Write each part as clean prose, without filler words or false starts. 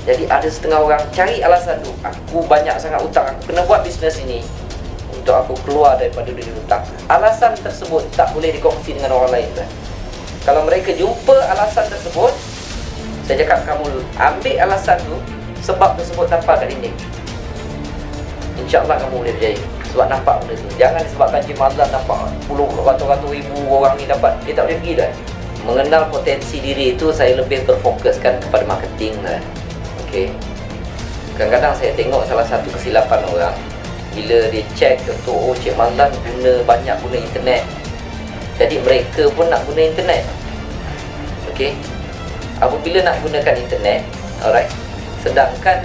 Jadi ada setengah orang cari alasan tu, aku banyak sangat hutang, aku kena buat bisnes ini untuk aku keluar daripada dunia hutang. Alasan tersebut tak boleh dikongsi dengan orang lain kan? Kalau mereka jumpa alasan tersebut, saya cakap kamu ambil alasan tu, sebab tersebut tanpa kat dinding, InsyaAllah kamu boleh berjaya. Sebab nampak benda tu. Jangan disebabkan Cik Mazlan nampak puluh ratus-ratus ribu orang ni dapat, dia tak boleh pergi dah. Mengenal potensi diri itu, saya lebih berfokuskan kepada marketing lah. Okay. Kadang-kadang saya tengok salah satu kesilapan orang, bila dia check untuk, oh Cik Mazlan banyak guna internet, jadi mereka pun nak guna internet. Okay. Apabila nak gunakan internet, alright, sedangkan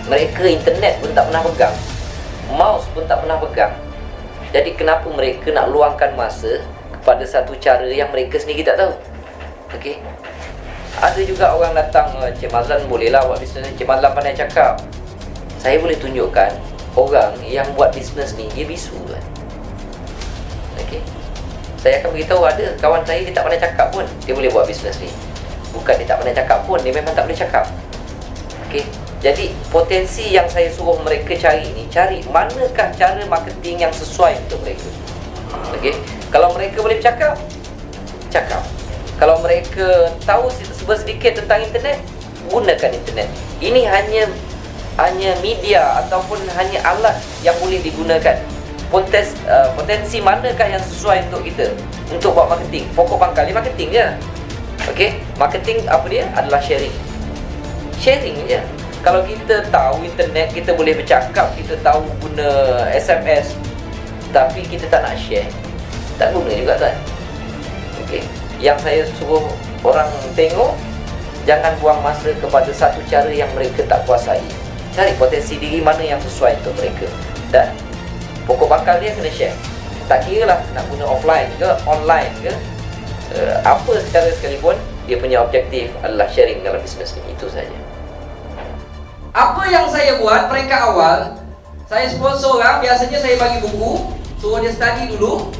mereka internet pun tak pernah pegang, mouse pun tak pernah pegang. Jadi kenapa mereka nak luangkan masa kepada satu cara yang mereka sendiri tak tahu? Okay. Ada juga orang datang, Cik Mazlan bolehlah buat bisnes, Cik Mazlan pandai cakap. Saya boleh tunjukkan orang yang buat bisnes ni, dia bisu kan. Okay. Saya akan beritahu, ada kawan saya, dia tak pandai cakap pun, dia boleh buat bisnes ni. Bukan dia tak pandai cakap pun, dia memang tak boleh cakap. Okay. Jadi potensi yang saya suruh mereka cari ni, cari manakah cara marketing yang sesuai untuk mereka. Okay. Kalau mereka boleh bercakap, cakap. Kalau mereka tahu sedikit tentang internet, gunakan internet. Ini hanya media ataupun hanya alat yang boleh digunakan. Potensi manakah yang sesuai untuk kita untuk buat marketing? Pokok pangkal ni marketing je. Okey, marketing apa dia? Adalah sharing. Sharing je. Kalau kita tahu internet, kita boleh bercakap, kita tahu guna SMS, tapi kita tak nak share, tak guna juga kan. Okey, yang saya suruh orang tengok, jangan buang masa kepada satu cara yang mereka tak kuasai. Cari potensi diri mana yang sesuai untuk mereka, dan pokok pangkal dia kena share. Tak kira lah nak guna offline ke online ke, apa secara sekalipun, dia punya objektif adalah sharing dalam bisnes ni. Itu saja. Apa yang saya buat peringkat awal, saya sponsor orang, biasanya saya bagi buku, suruh dia study dulu.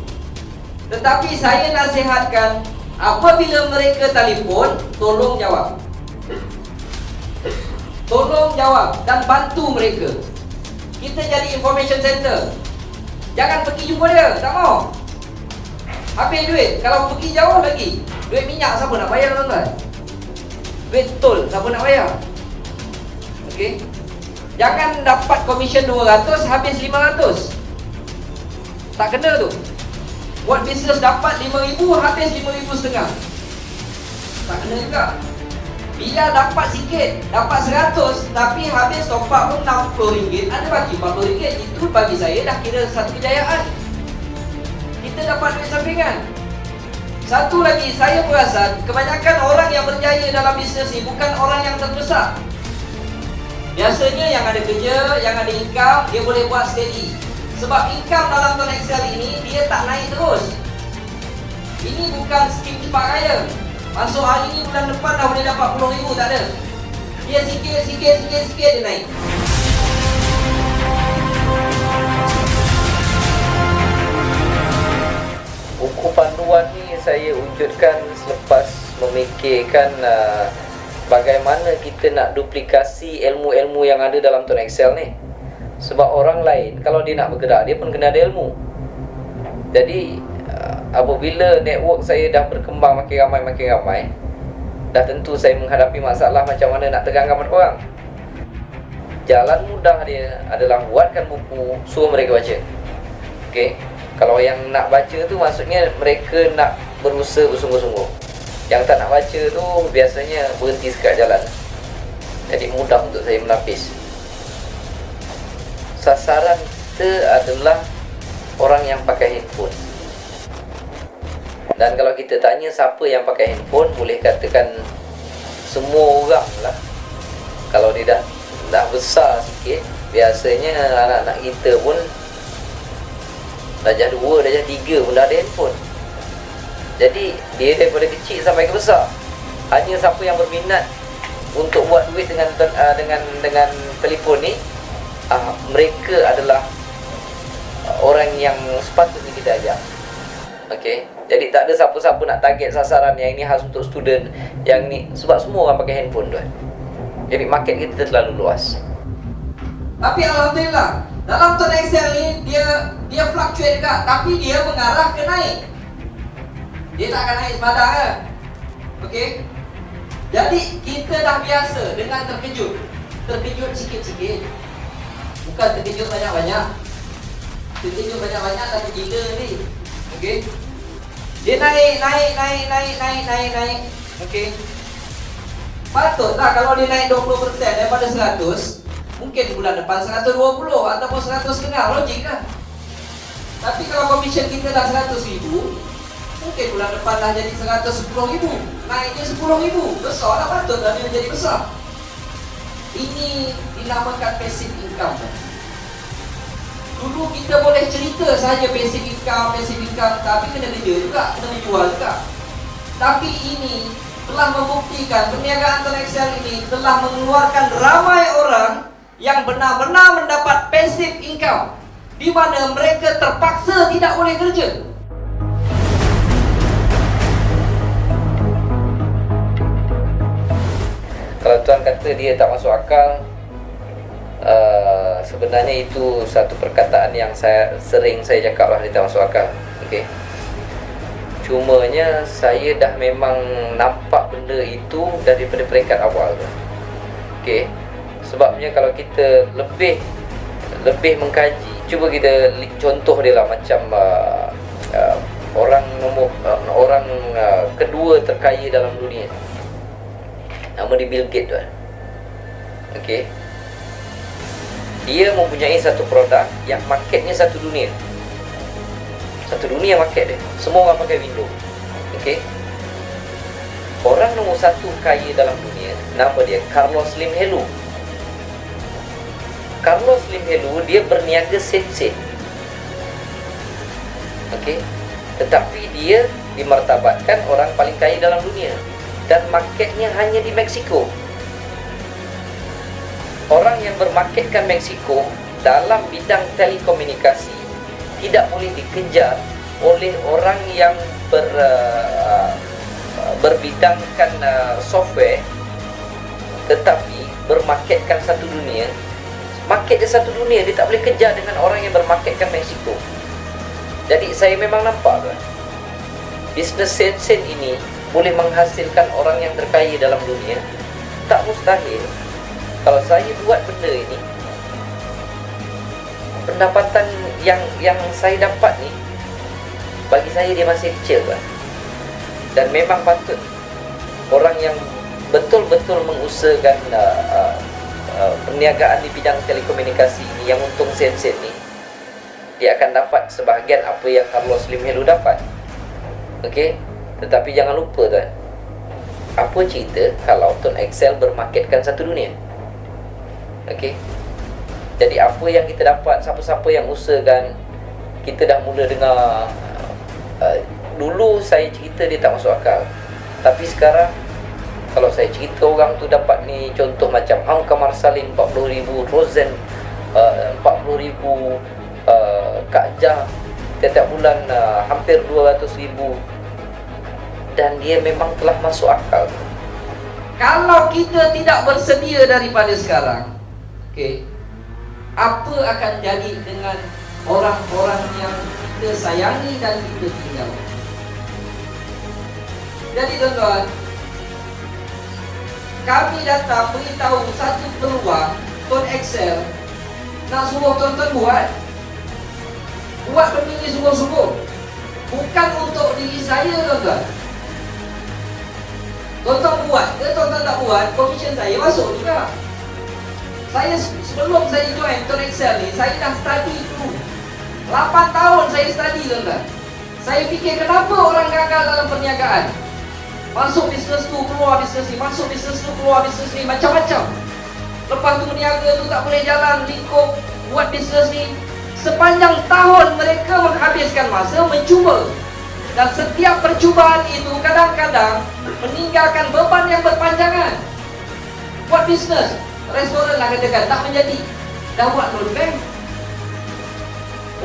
Tetapi saya nasihatkan, apabila mereka telefon, tolong jawab. Tolong jawab dan bantu mereka. Kita jadi information center. Jangan pergi jumpa dia, tak mau. Habis duit, kalau pergi jauh lagi. Duit minyak siapa nak bayar, tuan-tuan? Duit tol siapa nak bayar? Okey. Jangan dapat komisen 200, habis 500. Tak kena tu. Buat bisnes dapat 5,000, habis 5,500. Tak kena juga. Biar dapat sikit, dapat 100, tapi habis top up pun RM60, ada bagi RM40. Itu bagi saya dah kira satu kejayaan. Kita dapat duit sampingan. Satu lagi, saya perasan kebanyakan orang yang berjaya dalam bisnes ni bukan orang yang terbesar. Biasanya yang ada kerja, yang ada income, dia boleh buat steady. Sebab income dalam Tuan Excel ini, dia tak naik terus. Ini bukan skim cepat kaya. Masuk hari ni, bulan depan dah boleh dapat RM10,000, tak ada. Dia sikit dia naik. Buku panduan ni saya wujudkan selepas memikirkan bagaimana kita nak duplikasi ilmu-ilmu yang ada dalam Tuan Excel ni. Sebab orang lain kalau dia nak bergerak, dia pun kena ada ilmu. Jadi apabila network saya dah berkembang makin ramai, dah tentu saya menghadapi masalah macam mana nak terangkan pada orang. Jalan mudah dia adalah buatkan buku, suruh mereka baca. Okey. Kalau yang nak baca tu maksudnya mereka nak berusaha bersungguh-sungguh. Yang tak nak baca tu biasanya berhenti sekat jalan. Jadi mudah untuk saya menapis. Sasaran kita adalah orang yang pakai handphone. Dan kalau kita tanya siapa yang pakai handphone, boleh katakan semua orang lah. Kalau dia dah besar sikit, biasanya anak-anak kita pun darjah 2, darjah 3 pun dah ada handphone. Jadi dia daripada kecil sampai ke besar, hanya siapa yang berminat untuk buat duit dengan telefon ni, mereka adalah orang yang sepatutnya kita ajar. Okey. Jadi tak ada siapa-siapa nak target sasaran yang ini khas untuk student, yang ni sebab semua orang pakai handphone tuan. Jadi market kita terlalu luas. Tapi alhamdulillah dalam Tuan Excel ni dia fluctuate juga, tapi dia mengarah ke naik. Dia tak akan naik sepadan kan? Okey. Jadi kita dah biasa dengan terkejut. Terkejut sikit-sikit. Bukan terkejut banyak-banyak. Terkejut banyak-banyak tapi gila ni. Okey. Dia naik. Okey. Patutlah kalau dia naik 20% daripada 100, mungkin bulan depan 120 ataupun 100,5, logik kan? Tapi kalau komisen kita dah 100,000, mungkin bulan depan dah jadi 110,000. Naiknya 10,000, besarlah, patutlah dia menjadi besar. Ini dinamakan passive income. Dulu kita boleh cerita saja passive income, tapi kena kerja juga, kena jual juga. Tapi ini telah membuktikan perniagaan Tuan Excel ini telah mengeluarkan ramai orang yang benar-benar mendapat passive income, di mana mereka terpaksa tidak boleh kerja. Kalau Tuan kata dia tak masuk akal, sebenarnya itu satu perkataan yang sering saya cakap lah, dia tak masuk akal. Okay. Cumanya saya dah memang nampak benda itu daripada peringkat awal tu. Okay. Sebabnya kalau kita lebih mengkaji, cuba kita contoh dia lah, macam orang kedua terkaya dalam dunia, nama dia Bill Gates tu. Okay. Dia mempunyai satu produk yang marketnya satu dunia. Satu dunia market dia. Semua orang pakai Windows. Okay. Orang nombor satu kaya dalam dunia, nama dia Carlos Slim Helú. Carlos Slim Helú dia berniaga sen-sen. Okay. Tetapi dia dimartabatkan orang paling kaya dalam dunia, dan marketnya hanya di Mexico. Orang yang bermarketkan Mexico dalam bidang telekomunikasi tidak boleh dikejar oleh orang yang berbidangkan software, tetapi bermarketkan satu dunia. Market dia satu dunia, dia tak boleh kejar dengan orang yang bermarketkan Mexico. Jadi saya memang nampak kan, bisnes sen-sen ini boleh menghasilkan orang yang terkaya dalam dunia. Tak mustahil. Kalau saya buat benda ini, pendapatan yang saya dapat ni, bagi saya dia masih kecil kan. Dan memang patut orang yang betul-betul mengusahakan perniagaan di bidang telekomunikasi ini, yang untung sen-sen ni, dia akan dapat sebahagian apa yang Carlos Slim Helú dapat. Okey. Tetapi jangan lupa tuan, apa cerita kalau Tuan Excel bermarketkan satu dunia? Okey. Jadi apa yang kita dapat, siapa-siapa yang usahakan, kita dah mula dengar. Dulu saya cerita dia tak masuk akal, tapi sekarang kalau saya cerita orang tu dapat ni, contoh macam Hamka Marsalin 40,000, Rosen 40,000, Kak Jah setiap bulan hampir 200,000, dan dia memang telah masuk akal. Kalau kita tidak bersedia daripada sekarang, okey, apa akan jadi dengan orang-orang yang kita sayangi dan kita tinggal? Jadi tuan-tuan, kami datang beritahu satu peluang Tuan Excel, nak suruh tuan-tuan buat benda ni sungguh-sungguh, bukan untuk diri saya tuan-tuan. Tuan-tuan buat ke tuan-tuan tak buat, komisen saya masuk juga. Saya sebelum saya join Tuan Excel ni, saya dah study dulu. 8 tahun saya study tuan-tuan. Saya fikir kenapa orang gagal dalam perniagaan. Masuk bisnes tu, keluar bisnes ni, masuk bisnes tu, keluar bisnes ni, macam-macam. Lepas tu berniaga tu tak boleh jalan, lingkup, buat bisnes ni. Sepanjang tahun mereka menghabiskan masa mencuba. Dan setiap percubaan itu kadang-kadang meninggalkan beban yang berpanjangan. Buat bisnes, restoran lah katakan, tak menjadi. Dah buat loan bank.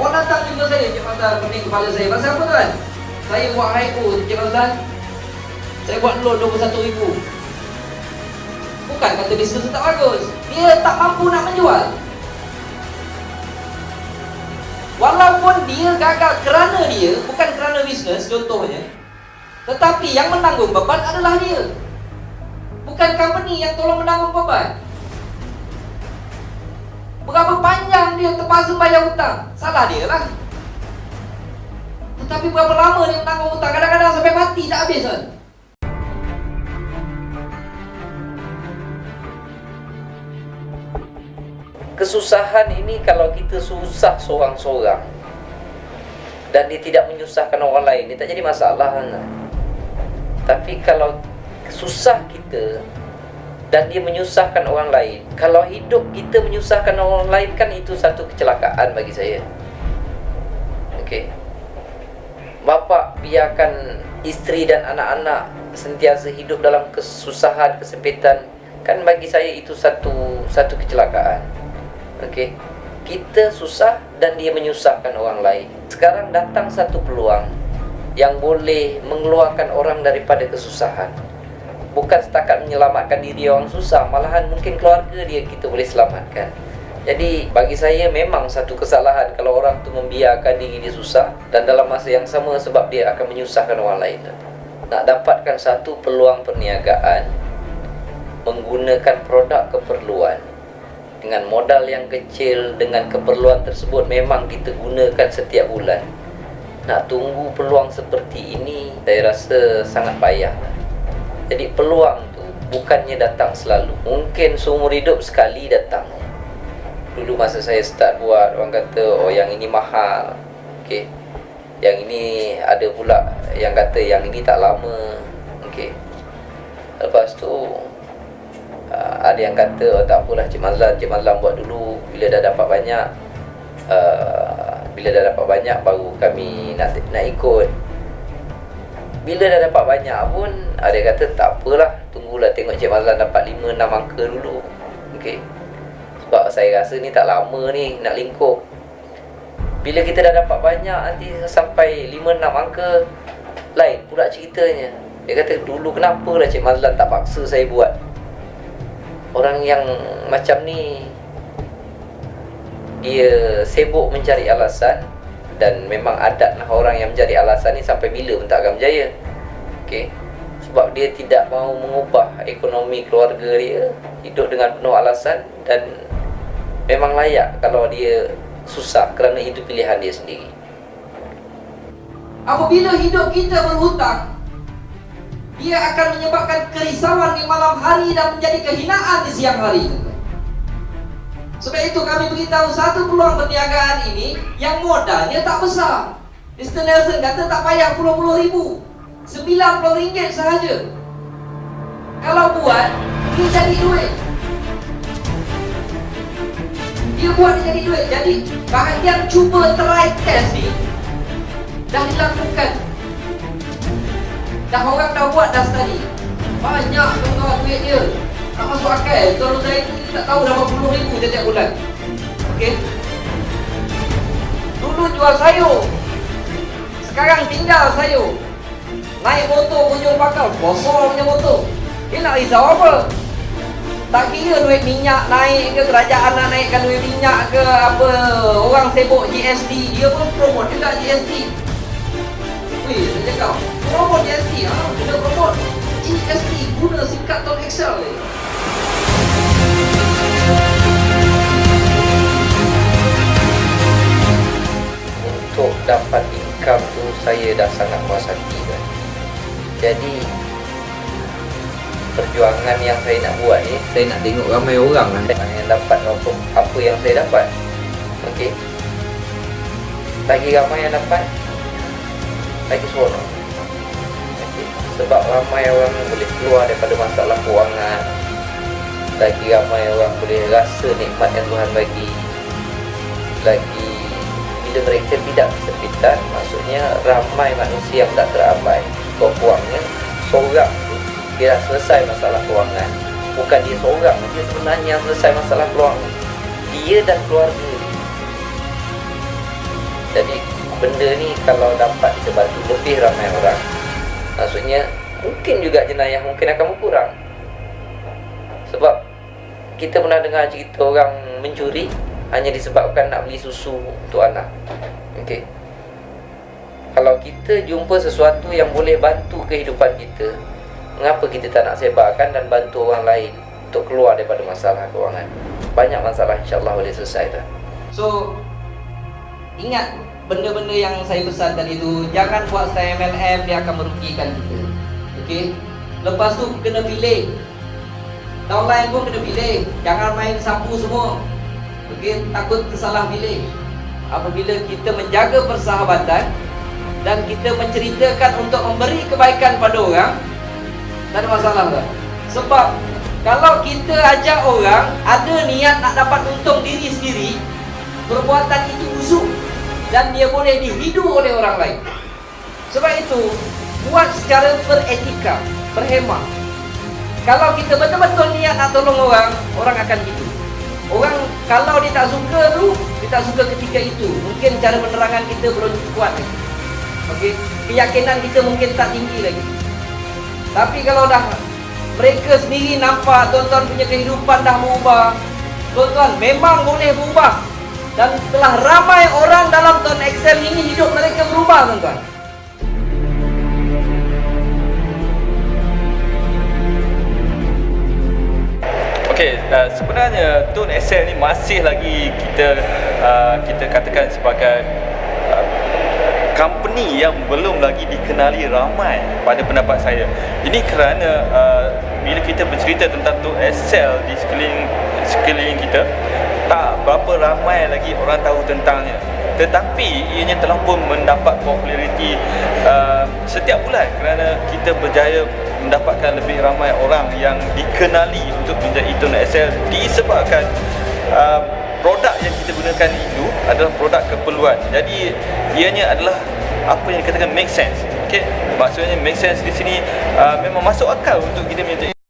Orang datang jumpa saya, Cik Mazlan, pening kepala saya. Pasal apa tuan? Saya buat haiku, Cik Mazlan. Saya buat loan 21,000. bukan kata bisnes tak bagus. Dia tak mampu nak menjual. Walaupun dia gagal kerana dia, bukan kerana bisnes contohnya, tetapi yang menanggung beban adalah dia, bukan company yang tolong menanggung beban. Berapa panjang dia terpaksa bayar hutang, salah dia lah. Tetapi berapa lama dia menanggung hutang, kadang-kadang sampai mati tak habis kan. Kesusahan ini kalau kita susah seorang-seorang dan dia tidak menyusahkan orang lain, dia tak jadi masalah kan? Tapi kalau susah kita dan dia menyusahkan orang lain, kalau hidup kita menyusahkan orang lain, kan itu satu kecelakaan bagi saya. Okey, bapa biarkan isteri dan anak-anak sentiasa hidup dalam kesusahan, kesempitan, kan bagi saya itu satu kecelakaan. Okey, kita susah dan dia menyusahkan orang lain. Sekarang datang satu peluang yang boleh mengeluarkan orang daripada kesusahan. Bukan setakat menyelamatkan diri orang susah, malahan mungkin keluarga dia kita boleh selamatkan. Jadi bagi saya memang satu kesalahan kalau orang tu membiarkan diri dia susah dan dalam masa yang sama sebab dia akan menyusahkan orang lain. Nak dapatkan satu peluang perniagaan menggunakan produk keperluan dengan modal yang kecil, dengan keperluan tersebut memang kita gunakan setiap bulan. Nak tunggu peluang seperti ini, saya rasa sangat payah. Jadi peluang tu bukannya datang selalu, mungkin seumur hidup sekali datang. Dulu masa saya start buat, orang kata, oh yang ini mahal, okey, yang ini ada pula yang kata yang ini tak lama, okey. Lepas tu ada yang kata, oh tak apalah Cik Mazlan buat dulu, bila dah dapat banyak baru kami nak ikut. Bila dah dapat banyak pun ada yang kata tak apalah, tunggulah tengok Cik Mazlan dapat 5-6 angka dulu. Okey, sebab saya rasa ni tak lama ni nak lingkup. Bila kita dah dapat banyak, nanti sampai 5-6 angka, lain pula ceritanya. Dia kata, dulu kenapalah Cik Mazlan tak paksa saya buat. Orang yang macam ni, dia sibuk mencari alasan, dan memang adatlah orang yang mencari alasan ni sampai bila pun tak akan berjaya. Okey, sebab dia tidak mahu mengubah ekonomi keluarga dia, hidup dengan penuh alasan, dan memang layak kalau dia susah kerana itu pilihan dia sendiri. Apabila hidup kita berhutang, dia akan menyebabkan kerisauan di malam hari dan menjadi kehinaan di siang hari. Sebab itu kami beritahu satu peluang perniagaan ini yang modalnya tak besar. Mr. Nelson kata tak payah puluh-puluh ribu, RM90 sahaja. Kalau buat, dia jadi duit. Dia buat dia jadi duit. Jadi bahagian cuba try test ni dah dilakukan. Dah orang dah buat dah study. Banyak kawan-kawan duit dia. Tak masuk akal. Kalau saya tu tak tahu dah berapa puluh ribu setiap bulan. Okey. Dulu jual sayur, sekarang tinggal sayur. Naik motor kunjung bakal, kosong punya motor. Dia nak risau apa? Tak kira duit minyak naik ke, kerajaan nak naikkan duit minyak ke apa, orang sibuk GST, dia pun promote juga GST. Weh, saya cakap, promote GST, kita promote GST guna SIM card Tone Excel ni. Untuk dapat income tu saya dah sangat puas hati kan. Jadi perjuangan yang saya nak buat ni, saya nak tengok ramai orang lah yang dapat apa yang saya dapat. Okey, lagi ramai yang dapat, lagi seronok. Okay. Sebab ramai orang boleh keluar daripada masalah kewangan, lagi ramai orang boleh rasa nikmat yang Tuhan bagi. Lagi bila mereka tidak kesempitan, maksudnya ramai manusia yang tak terabai kewangannya, seorang tu dia dah selesai masalah kewangan. Bukan dia seorang, dia sebenarnya yang selesai masalah kewangan, dia dan keluarga dia. Jadi benda ni kalau dapat kita bantu lebih ramai orang, maksudnya mungkin juga jenayah mungkin akan berkurang. Sebab kita pernah dengar cerita orang mencuri hanya disebabkan nak beli susu untuk anak. Okey. Kalau kita jumpa sesuatu yang boleh bantu kehidupan kita, mengapa kita tak nak sebarkan dan bantu orang lain untuk keluar daripada masalah kewangan? Banyak masalah insya-Allah boleh selesai dah. So, ingat benda-benda yang saya pesan tadi tu, jangan buat style MLM, dia akan merugikan kita. Okey. Lepas tu kena pilih. Downline pun kena pilih. Jangan main sapu semua. Okey, takut tersalah pilih. Apabila kita menjaga persahabatan dan kita menceritakan untuk memberi kebaikan pada orang, tak ada masalah dah. Sebab kalau kita ajak orang ada niat nak dapat untung diri sendiri, perbuatan itu busuk dan dia boleh dihidu oleh orang lain. Sebab itu, buat secara beretika, berhemah. Kalau kita betul-betul niat nak tolong orang, orang akan hidu. Orang kalau dia tak suka tu, dia tak suka ketika itu. Mungkin cara penerangan kita belum kuat lagi. Okey, keyakinan kita mungkin tak tinggi lagi. Tapi kalau dah mereka sendiri nampak tuan-tuan punya kehidupan dah berubah, tuan-tuan memang boleh berubah. Dan telah ramai orang dalam Tuan Excel ini hidup mereka berubah, tuan-tuan. Okey, sebenarnya Tuan Excel ni masih lagi kita katakan sebagai company yang belum lagi dikenali ramai pada pendapat saya. Ini kerana bila kita bercerita tentang Tuan Excel di sekeliling kita, tak berapa ramai lagi orang tahu tentangnya. Tetapi ianya telah pun mendapat populariti setiap bulan kerana kita berjaya mendapatkan lebih ramai orang yang dikenali untuk menjadi Tuan Excel disebabkan produk yang kita gunakan itu adalah produk keperluan. Jadi ianya adalah apa yang dikatakan make sense. Okey, maksudnya make sense di sini memang masuk akal untuk kita menjadi